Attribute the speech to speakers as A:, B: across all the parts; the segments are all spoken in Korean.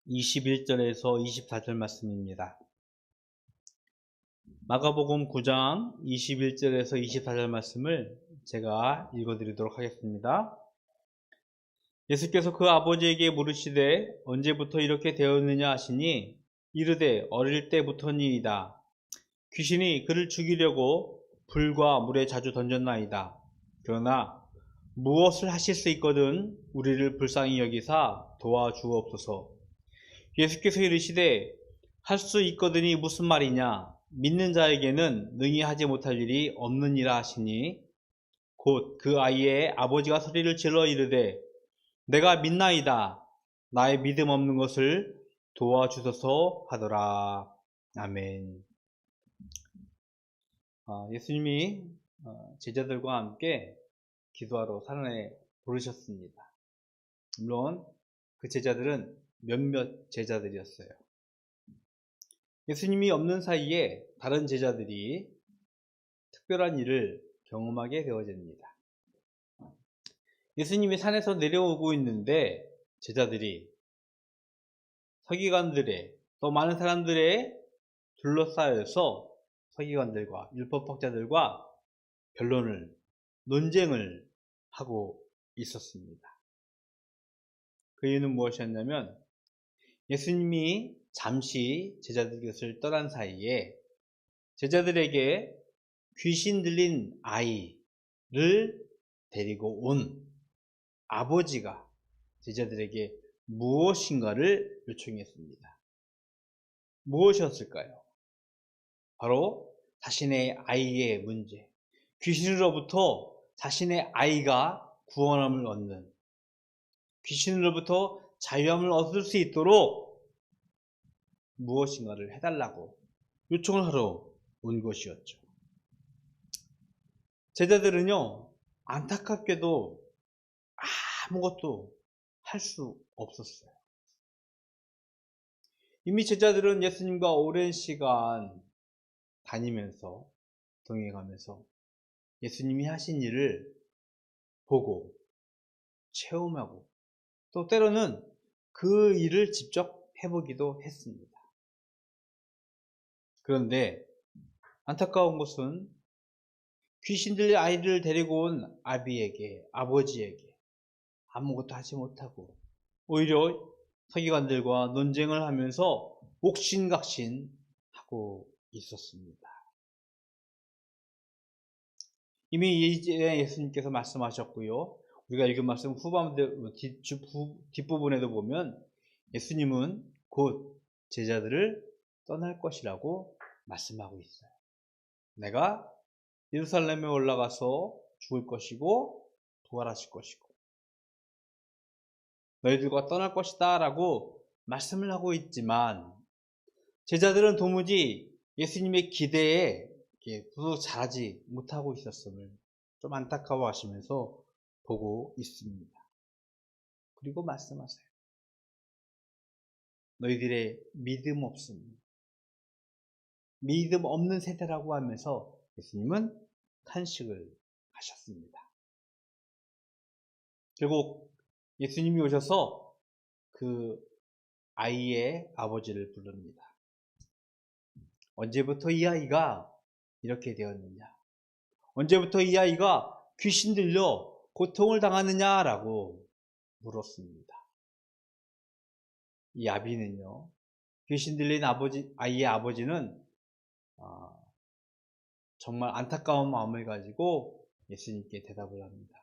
A: 21절에서 24절 말씀입니다. 마가복음 9장 21절에서 24절 말씀을 제가 읽어드리도록 하겠습니다. 예수께서 그 아버지에게 물으시되 언제부터 이렇게 되었느냐 하시니 이르되 어릴 때부터니이다. 귀신이 그를 죽이려고 불과 물에 자주 던졌나이다. 그러나 무엇을 하실 수 있거든 우리를 불쌍히 여기사 도와주옵소서. 예수께서 이르시되 할 수 있거든이 무슨 말이냐? 믿는 자에게는 능히 하지 못할 일이 없느니라 하시니 곧 그 아이의 아버지가 소리를 질러 이르되 내가 믿나이다. 나의 믿음 없는 것을 도와주소서 하더라. 아멘. 예수님이 제자들과 함께 기도하러 산에 부르셨습니다. 물론 그 제자들은 몇몇 제자들이었어요. 예수님이 없는 사이에 다른 제자들이 특별한 일을 경험하게 되어집니다. 예수님이 산에서 내려오고 있는데 제자들이 서기관들의 또 많은 사람들의 둘러싸여서 서기관들과 율법학자들과 논쟁을 하고 있었습니다. 그 이유는 무엇이었냐면 예수님이 잠시 제자들 곁을 떠난 사이에 제자들에게 귀신 들린 아이를 데리고 온 아버지가 제자들에게 무엇인가를 요청했습니다. 무엇이었을까요? 바로 자신의 아이의 문제, 귀신으로부터 자신의 아이가 구원함을 얻는, 귀신으로부터 자유함을 얻을 수 있도록 무엇인가를 해달라고 요청을 하러 온 것이었죠. 제자들은요, 안타깝게도 아무것도 할 수 없었어요. 이미 제자들은 예수님과 오랜 시간 다니면서 동행하면서 예수님이 하신 일을 보고 체험하고 또 때로는 그 일을 직접 해보기도 했습니다. 그런데 안타까운 것은 귀신들의 아이를 데리고 온 아버지에게 아무것도 하지 못하고 오히려 서기관들과 논쟁을 하면서 옥신각신하고 있었습니다. 이미 이제 예수님께서 말씀하셨고요. 우리가 읽은 말씀 뒷부분에도 보면 예수님은 곧 제자들을 떠날 것이라고 말씀하고 있어요. 내가 예루살렘에 올라가서 죽을 것이고 부활하실 것이고 너희들과 떠날 것이다 라고 말씀을 하고 있지만 제자들은 도무지 예수님의 기대에 부득 잘하지 못하고 있었음을 좀 안타까워 하시면서 보고 있습니다. 그리고 말씀하세요. 너희들의 믿음 없는 세대라고 하면서 예수님은 탄식을 하셨습니다. 결국 예수님이 오셔서 그 아이의 아버지를 부릅니다. 언제부터 이 아이가 이렇게 되었느냐? 언제부터 이 아이가 귀신 들려 고통을 당하느냐라고 물었습니다. 이 아비는요, 귀신 들린 아이의 아버지는 정말 안타까운 마음을 가지고 예수님께 대답을 합니다.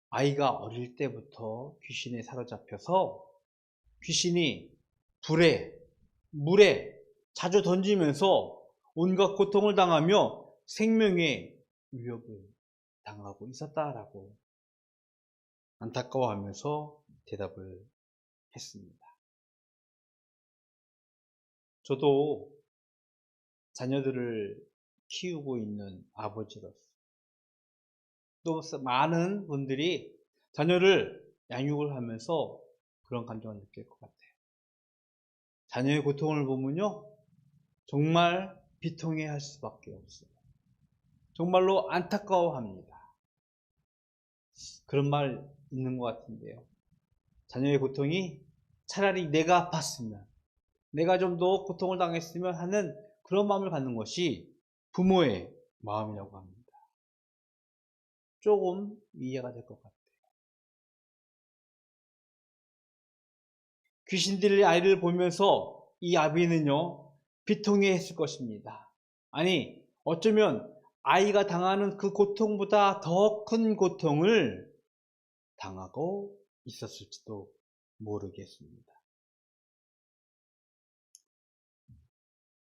A: 아이가 어릴 때부터 귀신에 사로잡혀서 귀신이 불에, 물에 자주 던지면서 온갖 고통을 당하며 생명의 위협을 당하고 있었다라고 안타까워하면서 대답을 했습니다. 저도 자녀들을 키우고 있는 아버지로서 또 많은 분들이 자녀를 양육을 하면서 그런 감정을 느낄 것 같아요. 자녀의 고통을 보면요, 정말 비통해할 수밖에 없어요. 정말로 안타까워합니다. 그런 말 있는 것 같은데요. 자녀의 고통이 차라리 내가 아팠으면, 내가 좀 더 고통을 당했으면 하는 그런 마음을 갖는 것이 부모의 마음이라고 합니다. 조금 이해가 될 것 같아요. 귀신들의 아이를 보면서 이 아비는요, 비통해했을 것입니다. 아니, 어쩌면 아이가 당하는 그 고통보다 더 큰 고통을 당하고 있었을지도 모르겠습니다.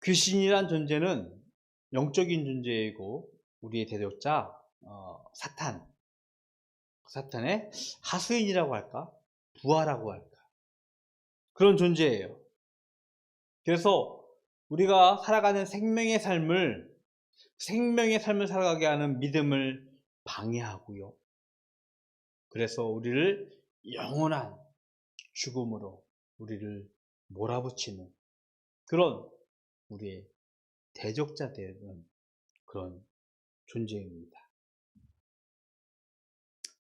A: 귀신이란 존재는 영적인 존재이고 우리의 대적자 사탄의 하수인이라고 할까? 부하라고 할까? 그런 존재예요. 그래서 우리가 살아가는 생명의 삶을 살아가게 하는 믿음을 방해하고요. 그래서 우리를 영원한 죽음으로 우리를 몰아붙이는 그런 우리의 대적자 되는 그런 존재입니다.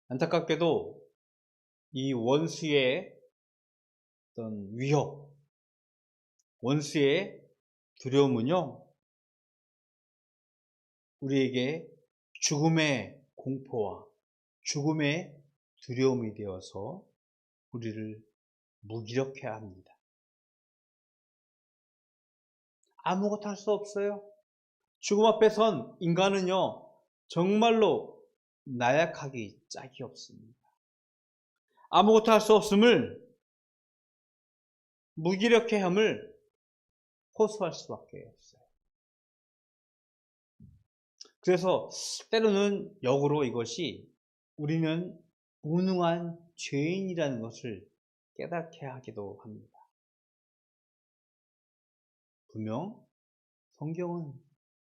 A: 안타깝게도 이 원수의 어떤 위협, 원수의 두려움은요, 우리에게 죽음의 공포와 죽음의 두려움이 되어서 우리를 무기력해 합니다. 아무것도 할 수 없어요. 죽음 앞에 선 인간은요, 정말로 나약하기 짝이 없습니다. 아무것도 할 수 없음을, 무기력해함을 호소할 수밖에 없어요. 그래서 때로는 역으로 이것이 우리는 무능한 죄인이라는 것을 깨닫게 하기도 합니다. 분명 성경은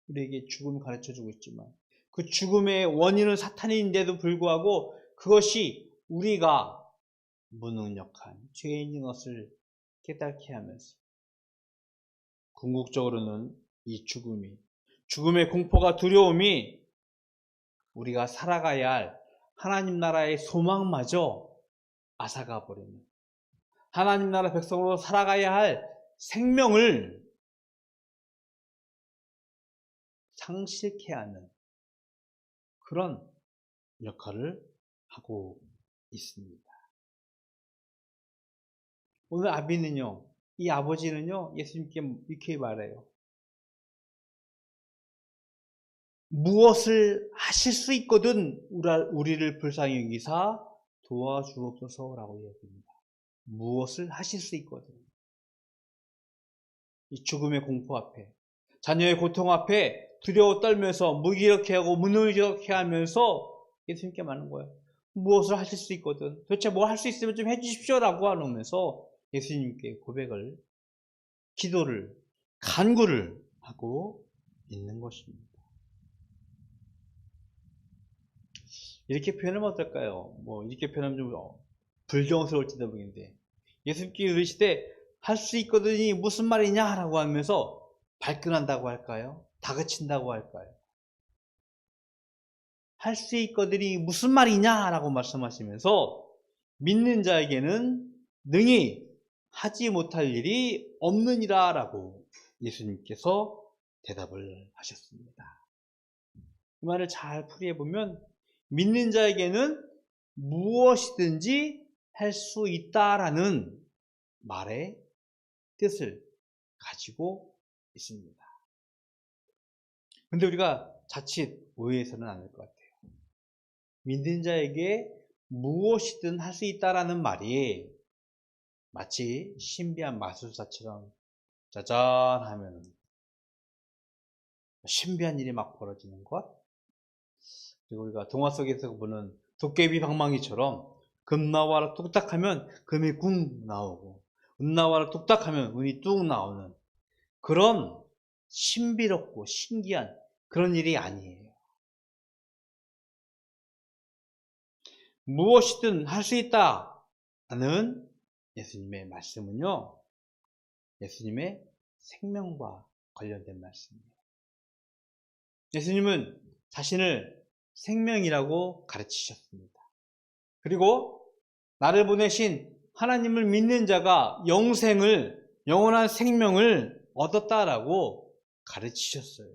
A: 우리에게 죽음을 가르쳐주고 있지만 그 죽음의 원인은 사탄인데도 불구하고 그것이 우리가 무능력한 죄인인 것을 깨닫게 하면서 궁극적으로는 이 죽음의 공포가 두려움이 우리가 살아가야 할 하나님 나라의 소망마저 앗아가 버리는, 하나님 나라 백성으로 살아가야 할 생명을 상실케 하는 그런 역할을 하고 있습니다. 오늘 아비는요, 이 아버지는요, 예수님께 이렇게 말해요. 무엇을 하실 수 있거든 우리를 불쌍히 여기사 도와주옵소서라고 이야기합니다. 무엇을 하실 수 있거든. 이 죽음의 공포 앞에, 자녀의 고통 앞에 두려워 떨면서 무기력해 하고 무능력해 하면서 예수님께 말하는 거예요. 무엇을 하실 수 있거든. 도대체 뭐 할 수 있으면 좀 해주십시오라고 하면서 예수님께 고백을, 기도를, 간구를 하고 있는 것입니다. 이렇게 표현하면 어떨까요? 이렇게 표현하면 좀 불경스러울지도 모르겠는데, 예수님께 이르시되 할 수 있거든이 무슨 말이냐라고 하면서 발끈한다고 할까요? 다그친다고 할까요? 할 수 있거든이 무슨 말이냐라고 말씀하시면서 믿는 자에게는 능히 하지 못할 일이 없느니라 라고 예수님께서 대답을 하셨습니다. 이 말을 잘 풀이해보면 믿는 자에게는 무엇이든지 할 수 있다라는 말의 뜻을 가지고 있습니다. 근데 우리가 자칫 오해해서는 안 될 것 같아요. 믿는 자에게 무엇이든 할 수 있다라는 말이 마치 신비한 마술사처럼 짜잔 하면 신비한 일이 막 벌어지는 것, 그리고 우리가 동화 속에서 보는 도깨비 방망이처럼 금 나와라 뚝딱 하면 금이 쿵 나오고 은 나와라 뚝딱 하면 은이 뚝 나오는 그런 신비롭고 신기한 그런 일이 아니에요. 무엇이든 할 수 있다는 예수님의 말씀은요, 예수님의 생명과 관련된 말씀이에요. 예수님은 자신을 생명이라고 가르치셨습니다. 그리고 나를 보내신 하나님을 믿는 자가 영원한 생명을 얻었다라고 가르치셨어요.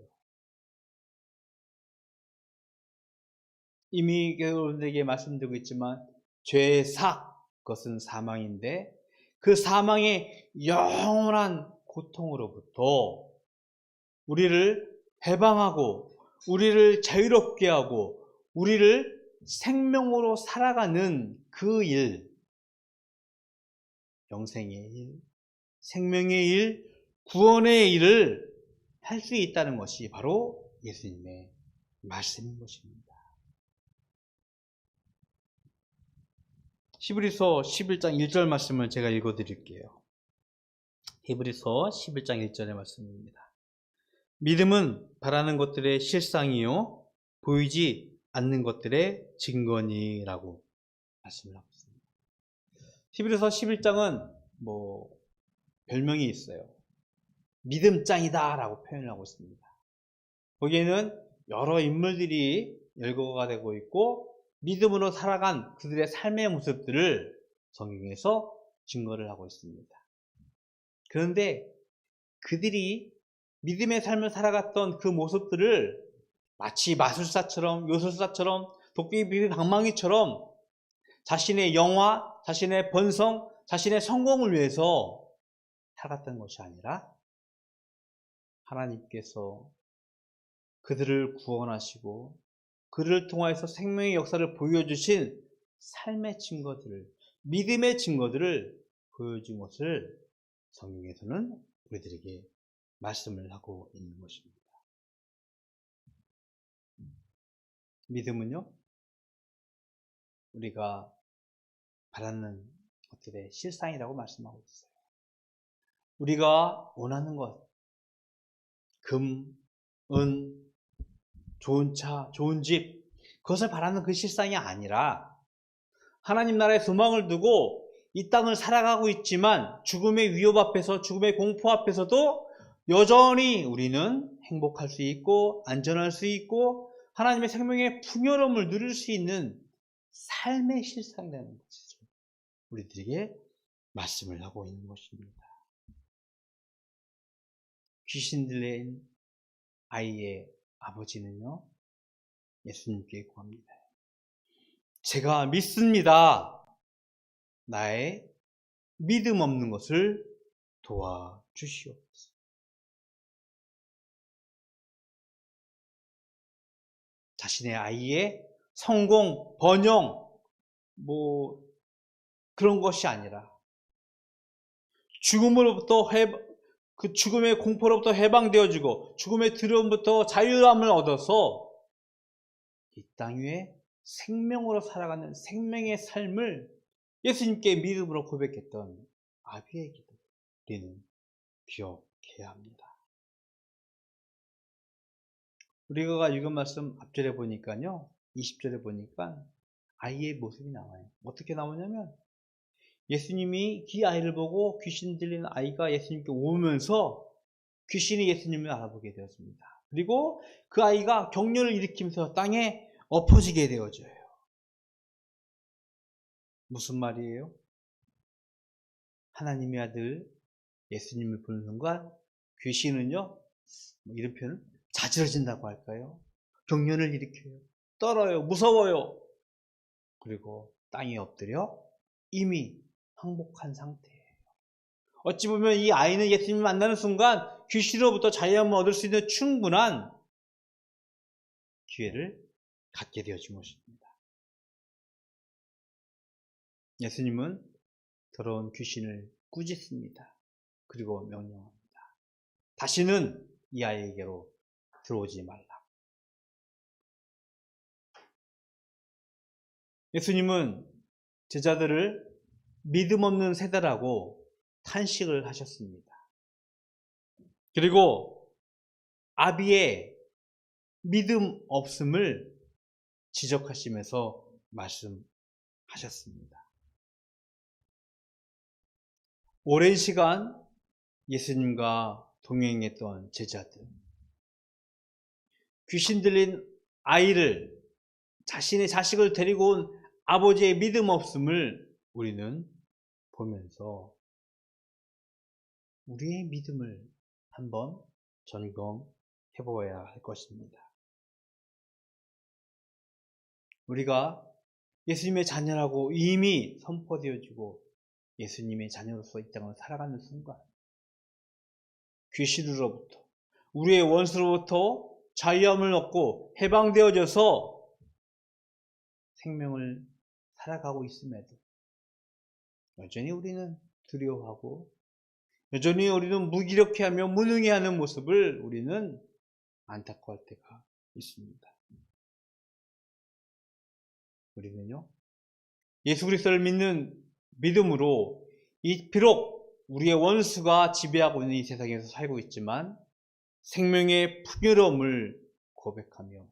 A: 이미 여러분들에게 말씀드리고 있지만 죄의 삭, 그것은 사망인데 그 사망의 영원한 고통으로부터 우리를 해방하고 우리를 자유롭게 하고 우리를 생명으로 살아가는 그 일, 영생의 일, 생명의 일, 구원의 일을 할 수 있다는 것이 바로 예수님의 말씀인 것입니다. 히브리서 11장 1절 말씀을 제가 읽어드릴게요. 히브리서 11장 1절의 말씀입니다. 믿음은 바라는 것들의 실상이요 보이지 않는 것들의 증거니라고 말씀을 하고 있습니다. 히브리서 11장은 별명이 있어요. 믿음장이다 라고 표현을 하고 있습니다. 거기에는 여러 인물들이 열거가 되고 있고 믿음으로 살아간 그들의 삶의 모습들을 성경에서 증거를 하고 있습니다. 그런데 그들이 믿음의 삶을 살아갔던 그 모습들을 마치 마술사처럼 요술사처럼 도깨비 방망이처럼 자신의 영화, 자신의 번성, 자신의 성공을 위해서 살았던 것이 아니라 하나님께서 그들을 구원하시고 그들을 통하여서 생명의 역사를 보여주신 삶의 증거들을, 믿음의 증거들을 보여준 것을 성경에서는 우리들에게 말씀을 하고 있는 것입니다. 믿음은요, 우리가 바라는 것들의 실상이라고 말씀하고 있어요. 우리가 원하는 것, 금, 은, 좋은 차, 좋은 집, 그것을 바라는 그 실상이 아니라 하나님 나라의 소망을 두고 이 땅을 살아가고 있지만 죽음의 위협 앞에서, 죽음의 공포 앞에서도 여전히 우리는 행복할 수 있고 안전할 수 있고 하나님의 생명의 풍요로움을 누릴 수 있는 삶의 실상이라는 것이죠. 우리들에게 말씀을 하고 있는 것입니다. 귀신 들린 아이의 아버지는요, 예수님께 구합니다. 제가 믿습니다. 나의 믿음 없는 것을 도와주시옵소서. 자신의 아이의 성공, 번영, 그런 것이 아니라 죽음으로부터 그 죽음의 공포로부터 해방되어지고 죽음의 두려움부터 자유함을 얻어서 이 땅 위에 생명으로 살아가는 생명의 삶을 예수님께 믿음으로 고백했던 아비의 기도 우리는 기억해야 합니다. 우리가 읽은 말씀 앞절에 보니까요, 20절에 보니까 아이의 모습이 나와요. 어떻게 나오냐면 예수님이 이 아이를 보고 귀신 들린 아이가 예수님께 오면서 귀신이 예수님을 알아보게 되었습니다. 그리고 그 아이가 격려를 일으키면서 땅에 엎어지게 되어져요. 무슨 말이에요? 하나님의 아들 예수님을 보는 순간 귀신은요, 이런 표현을 자지러진다고 할까요? 격려를 일으켜요. 떨어요. 무서워요. 그리고 땅에 엎드려 이미 항복한 상태예요. 어찌 보면 이 아이는 예수님을 만나는 순간 귀신으로부터 자유함을 얻을 수 있는 충분한 기회를 갖게 되어진 것입니다. 예수님은 더러운 귀신을 꾸짖습니다. 그리고 명령합니다. 다시는 이 아이에게로 들어오지 말라. 예수님은 제자들을 믿음 없는 세대라고 탄식을 하셨습니다. 그리고 아비의 믿음 없음을 지적하시면서 말씀하셨습니다. 오랜 시간 예수님과 동행했던 제자들, 귀신 들린 아이를, 자신의 자식을 데리고 온 아버지의 믿음 없음을 우리는 보면서 우리의 믿음을 한번 점검해 보아야 할 것입니다. 우리가 예수님의 자녀라고 이미 선포되어지고 예수님의 자녀로서 이 땅을 살아가는 순간 귀신으로부터 우리의 원수로부터 자유함을 얻고 해방되어져서 생명을 살아가고 있음에도 여전히 우리는 두려워하고 여전히 우리는 무기력해하며 무능해하는 모습을 우리는 안타까워할 때가 있습니다. 우리는요, 예수 그리스도를 믿는 믿음으로 비록 우리의 원수가 지배하고 있는 이 세상에서 살고 있지만 생명의 풍요로움을 고백하며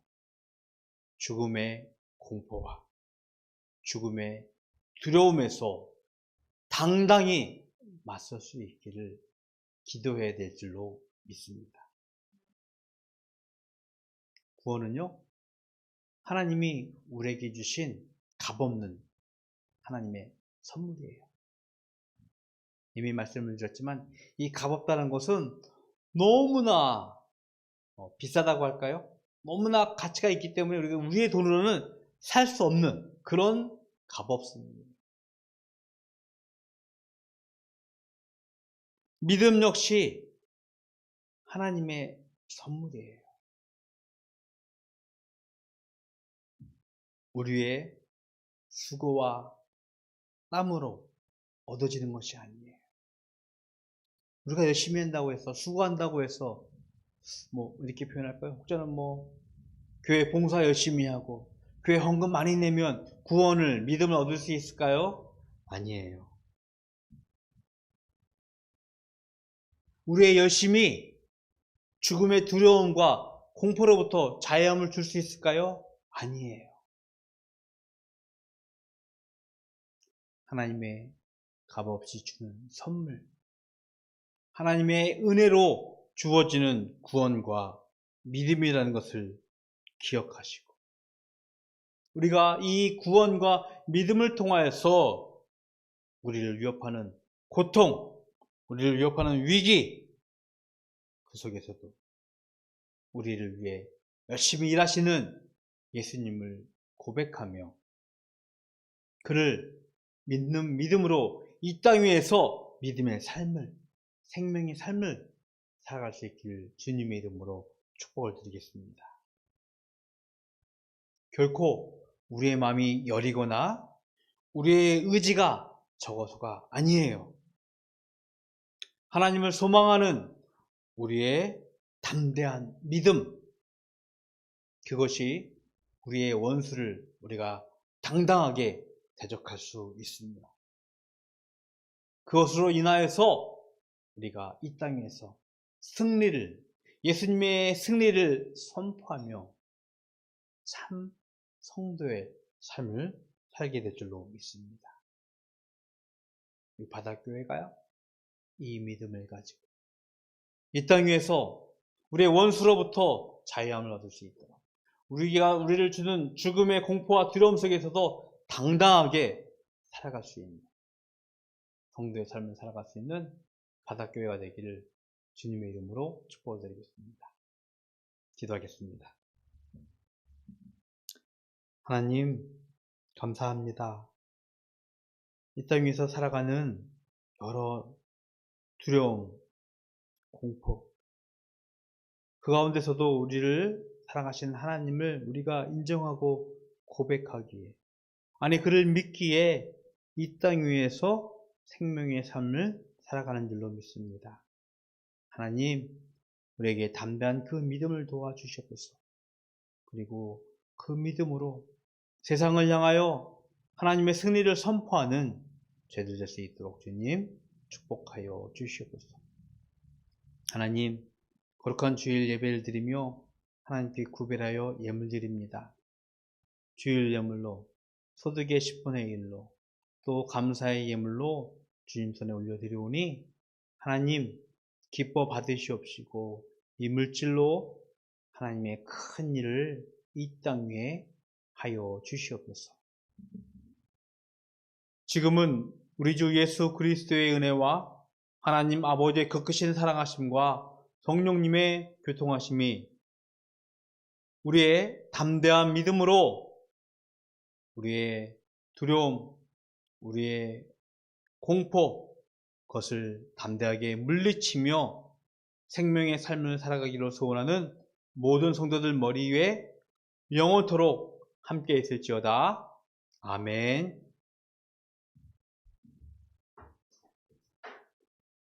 A: 죽음의 공포와 죽음의 두려움에서 당당히 맞설 수 있기를 기도해야 될 줄로 믿습니다. 구원은요, 하나님이 우리에게 주신 값없는 하나님의 선물이에요. 이미 말씀을 드렸지만 이 값없다는 것은 너무나 비싸다고 할까요? 너무나 가치가 있기 때문에 우리가 우리의 돈으로는 살 수 없는 그런 값없습니다. 믿음 역시 하나님의 선물이에요. 우리의 수고와 땀으로 얻어지는 것이 아니에요. 우리가 열심히 한다고 해서 수고한다고 해서 이렇게 표현할까요? 혹자는 교회 봉사 열심히 하고 교회 헌금 많이 내면 구원을 믿음을 얻을 수 있을까요? 아니에요. 우리의 열심이 죽음의 두려움과 공포로부터 자유함을 줄 수 있을까요? 아니에요. 하나님의 값없이 주는 선물, 하나님의 은혜로 주어지는 구원과 믿음이라는 것을 기억하시고 우리가 이 구원과 믿음을 통하여서 우리를 위협하는 고통, 우리를 위협하는 위기, 그 속에서도 우리를 위해 열심히 일하시는 예수님을 고백하며 그를 믿는 믿음으로 이 땅 위에서 믿음의 삶을, 생명의 삶을 살아갈 수 있기를 주님의 이름으로 축복을 드리겠습니다. 결코 우리의 마음이 여리거나 우리의 의지가 적어서가 아니에요. 하나님을 소망하는 우리의 담대한 믿음, 그것이 우리의 원수를 우리가 당당하게 대적할 수 있습니다. 그것으로 인하여서 우리가 이 땅에서 예수님의 승리를 선포하며 참 성도의 삶을 살게 될 줄로 믿습니다. 우리 바닷교회가요, 이 믿음을 가지고 이 땅 위에서 우리의 원수로부터 자유함을 얻을 수 있도록 우리를 주는 죽음의 공포와 두려움 속에서도 당당하게 살아갈 수 있는 성도의 삶을 살아갈 수 있는 바닷교회가 되기를 주님의 이름으로 축복드리겠습니다. 기도하겠습니다. 하나님, 감사합니다. 이 땅 위에서 살아가는 여러 두려움, 공포, 그 가운데서도 우리를 사랑하시는 하나님을 우리가 인정하고 고백하기에, 그를 믿기에 이 땅 위에서 생명의 삶을 살아가는 줄로 믿습니다. 하나님, 우리에게 담대한 그 믿음을 도와주시옵소서. 그리고 그 믿음으로 세상을 향하여 하나님의 승리를 선포하는 죄들 될 수 있도록 주님 축복하여 주시옵소서. 하나님, 거룩한 주일 예배를 드리며 하나님께 구별하여 예물 드립니다. 주일 예물로, 소득의 10분의 1로, 또 감사의 예물로 주님 손에 올려드리오니 하나님 기뻐 받으시옵시고 이 물질로 하나님의 큰 일을 이 땅 위에 하여 주시옵소서. 지금은 우리 주 예수 그리스도의 은혜와 하나님 아버지의 그 크신 사랑하심과 성령님의 교통하심이 우리의 담대한 믿음으로 우리의 두려움, 우리의 공포, 그것을 담대하게 물리치며 생명의 삶을 살아가기로 소원하는 모든 성도들 머리 위에 영원토록 함께 있을지어다. 아멘.